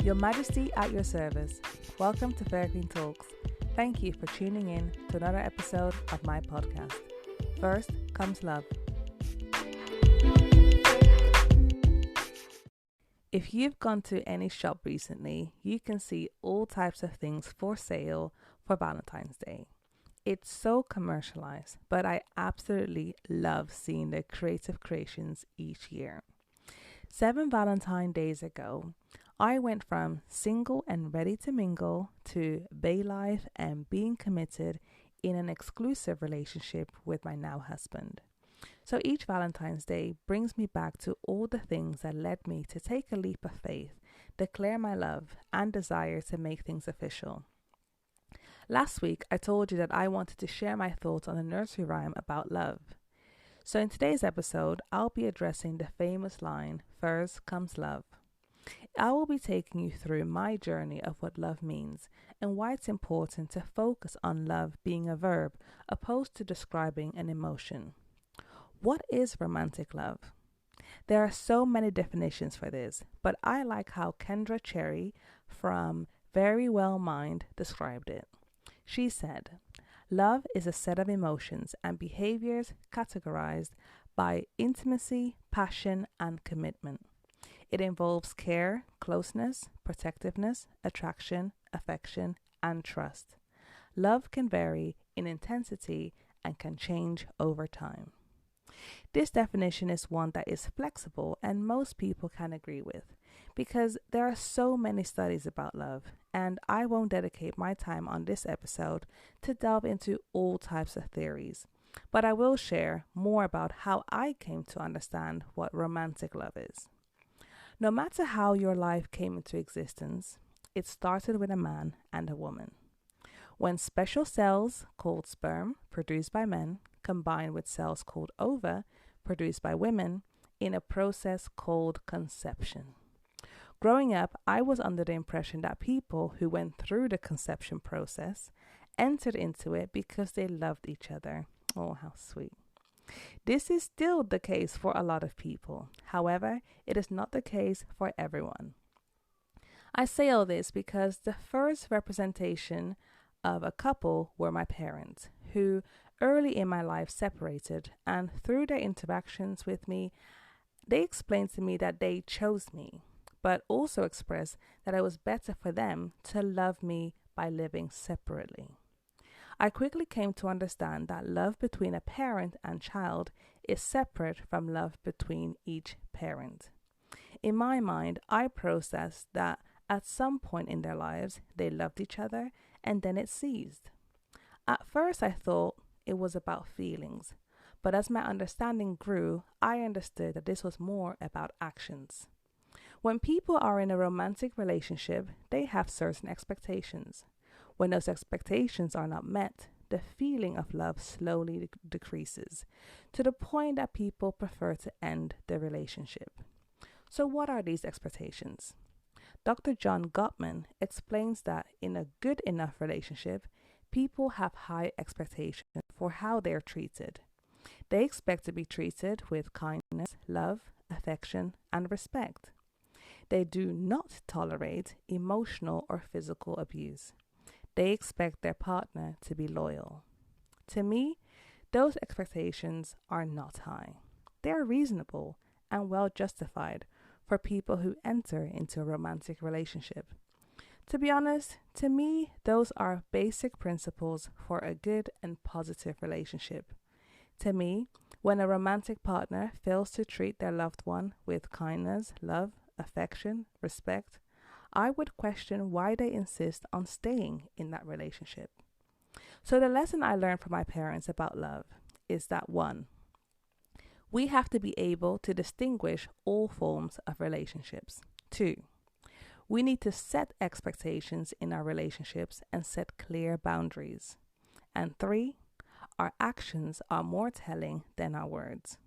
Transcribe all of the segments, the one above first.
Your Majesty at your service. Welcome to Fair Queen Talks. Thank you for tuning in to another episode of my podcast. First comes love. If you've gone to any shop recently, you can see all types of things for sale for Valentine's Day. It's so commercialized, but I absolutely love seeing the creative creations each year. 7 Valentine days ago, I went from single and ready to mingle to bay life and being committed in an exclusive relationship with my now husband. So each Valentine's Day brings me back to all the things that led me to take a leap of faith, declare my love, and desire to make things official. Last week, I told you that I wanted to share my thoughts on a nursery rhyme about love. So in today's episode, I'll be addressing the famous line, "First comes love." I will be taking you through my journey of what love means and why it's important to focus on love being a verb opposed to describing an emotion. What is romantic love? There are so many definitions for this, but I like how Kendra Cherry from Very Well Mind described it. She said, "Love is a set of emotions and behaviors categorized by intimacy, passion, and commitment. It involves care, closeness, protectiveness, attraction, affection, and trust. Love can vary in intensity and can change over time." This definition is one that is flexible and most people can agree with because there are so many studies about love, and I won't dedicate my time on this episode to delve into all types of theories, but I will share more about how I came to understand what romantic love is. No matter how your life came into existence, it started with a man and a woman. When special cells called sperm, produced by men, combined with cells called ova, produced by women, in a process called conception. Growing up, I was under the impression that people who went through the conception process entered into it because they loved each other. Oh, how sweet. This is still the case for a lot of people. However, it is not the case for everyone. I say all this because the first representation of a couple were my parents, who early in my life separated, and through their interactions with me, they explained to me that they chose me, but also expressed that it was better for them to love me by living separately. I quickly came to understand that love between a parent and child is separate from love between each parent. In my mind, I processed that at some point in their lives, they loved each other and then it ceased. At first, I thought it was about feelings, but as my understanding grew, I understood that this was more about actions. When people are in a romantic relationship, they have certain expectations. When those expectations are not met, the feeling of love slowly decreases to the point that people prefer to end the relationship. So what are these expectations? Dr. John Gottman explains that in a good enough relationship, people have high expectations for how they are treated. They expect to be treated with kindness, love, affection, and respect. They do not tolerate emotional or physical abuse. They expect their partner to be loyal. To me, those expectations are not high. They are reasonable and well justified for people who enter into a romantic relationship. To be honest, to me, those are basic principles for a good and positive relationship. To me, when a romantic partner fails to treat their loved one with kindness, love, affection, respect, I would question why they insist on staying in that relationship. So the lesson I learned from my parents about love is that 1, we have to be able to distinguish all forms of relationships. 2, we need to set expectations in our relationships and set clear boundaries. And 3, our actions are more telling than our words.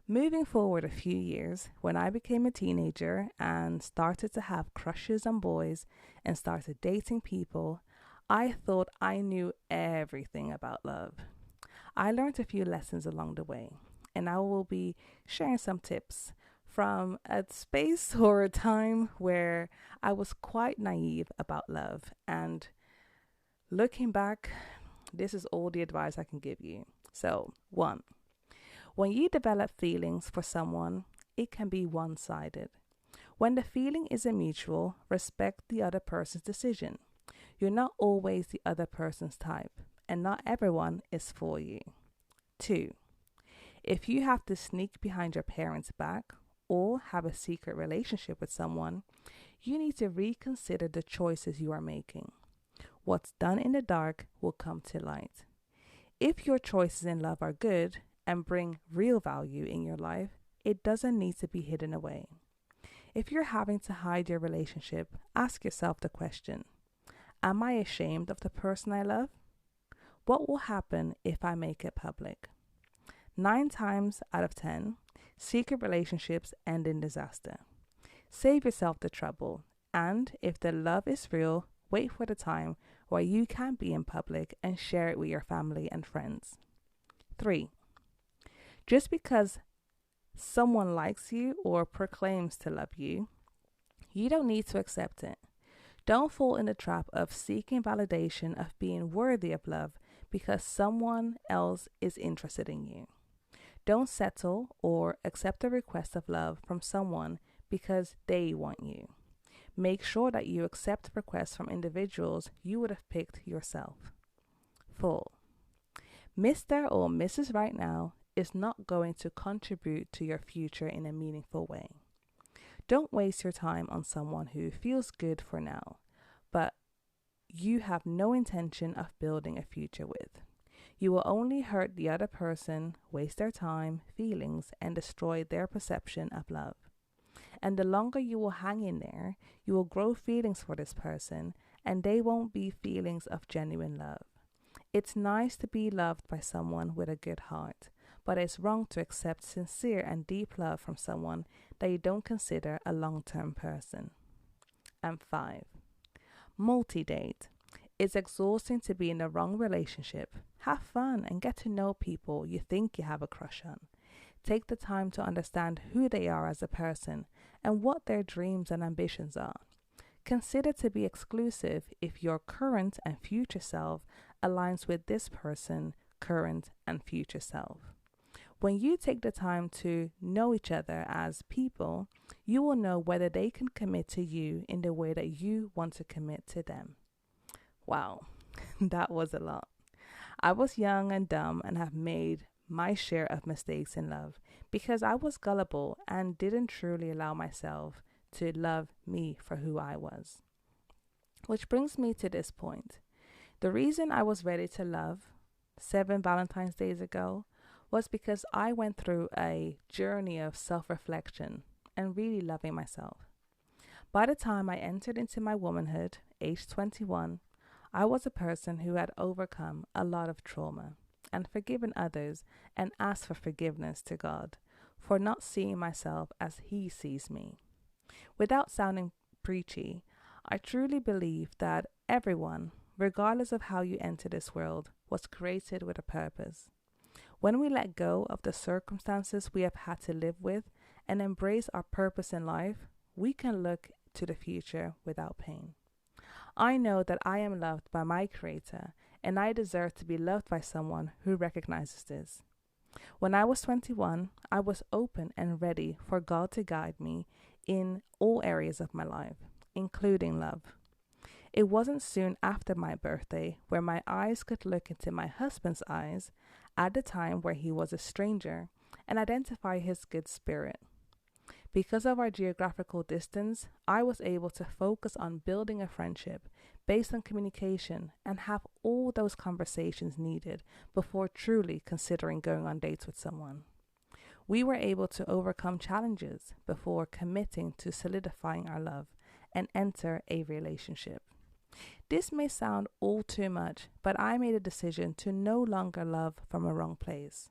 Moving forward a few years, when I became a teenager and started to have crushes on boys and started dating people, I thought I knew everything about love. I learned a few lessons along the way, and I will be sharing some tips from a space or a time where I was quite naive about love. And looking back, this is all the advice I can give you. So, one, when you develop feelings for someone, it can be one sided. When the feeling isn't mutual, respect the other person's decision. You're not always the other person's type, and not everyone is for you. Two, if you have to sneak behind your parents' back or have a secret relationship with someone, you need to reconsider the choices you are making. What's done in the dark will come to light. If your choices in love are good and bring real value in your life, it doesn't need to be hidden away. If you're having to hide your relationship, ask yourself the question, am I ashamed of the person I love? What will happen if I make it public? 9 times out of 10, secret relationships end in disaster. Save yourself the trouble, and if the love is real, wait for the time where you can be in public and share it with your family and friends. 3. Just because someone likes you or proclaims to love you, you don't need to accept it. Don't fall in the trap of seeking validation of being worthy of love because someone else is interested in you. Don't settle or accept a request of love from someone because they want you. Make sure that you accept requests from individuals you would have picked yourself. 4. Mr. or Mrs. Right Now is not going to contribute to your future in a meaningful way. Don't waste your time on someone who feels good for now, but you have no intention of building a future with. You will only hurt the other person, waste their time, feelings, and destroy their perception of love. And the longer you will hang in there, you will grow feelings for this person, and they won't be feelings of genuine love. It's nice to be loved by someone with a good heart, but it's wrong to accept sincere and deep love from someone that you don't consider a long-term person. And 5. Multi-date. It's exhausting to be in the wrong relationship. Have fun and get to know people you think you have a crush on. Take the time to understand who they are as a person and what their dreams and ambitions are. Consider to be exclusive if your current and future self aligns with this person, current and future self. When you take the time to know each other as people, you will know whether they can commit to you in the way that you want to commit to them. Wow, that was a lot. I was young and dumb and have made my share of mistakes in love because I was gullible and didn't truly allow myself to love me for who I was. Which brings me to this point. The reason I was ready to love 7 Valentine's Days ago was because I went through a journey of self-reflection and really loving myself. By the time I entered into my womanhood, age 21, I was a person who had overcome a lot of trauma and forgiven others and asked for forgiveness to God for not seeing myself as He sees me. Without sounding preachy, I truly believe that everyone, regardless of how you enter this world, was created with a purpose. When we let go of the circumstances we have had to live with and embrace our purpose in life, we can look to the future without pain. I know that I am loved by my Creator, and I deserve to be loved by someone who recognizes this. When I was 21, I was open and ready for God to guide me in all areas of my life, including love. It wasn't soon after my birthday where my eyes could look into my husband's eyes at the time where he was a stranger and identify his good spirit. Because of our geographical distance, I was able to focus on building a friendship based on communication and have all those conversations needed before truly considering going on dates with someone. We were able to overcome challenges before committing to solidifying our love and enter a relationship. This may sound all too much, but I made a decision to no longer love from a wrong place.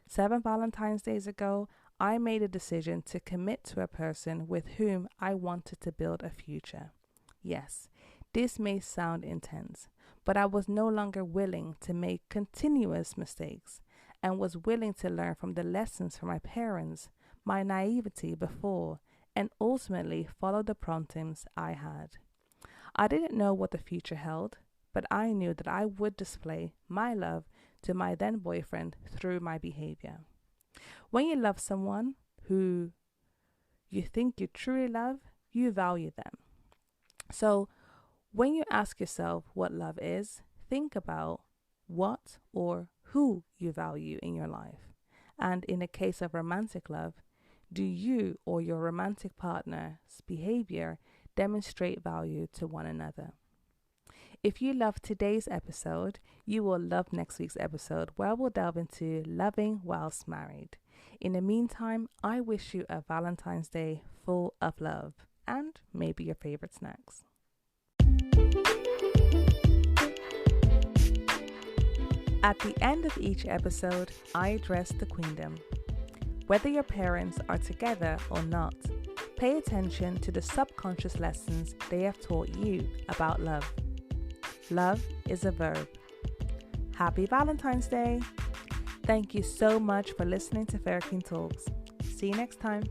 7 Valentine's Days ago, I made a decision to commit to a person with whom I wanted to build a future. Yes, this may sound intense, but I was no longer willing to make continuous mistakes and was willing to learn from the lessons from my parents, my naivety before, and ultimately follow the promptings I had. I didn't know what the future held, but I knew that I would display my love to my then boyfriend through my behavior. When you love someone who you think you truly love, you value them. So when you ask yourself what love is, think about what or who you value in your life. And in the case of romantic love, do you or your romantic partner's behavior demonstrate value to one another? If you love today's episode, you will love next week's episode where we'll delve into loving whilst married. In the meantime, I wish you a Valentine's Day full of love and maybe your favorite snacks. At the end of each episode, I address the queendom. Whether your parents are together or not, pay attention to the subconscious lessons they have taught you about love. Love is a verb. Happy Valentine's Day! Thank you so much for listening to Fair King Talks. See you next time.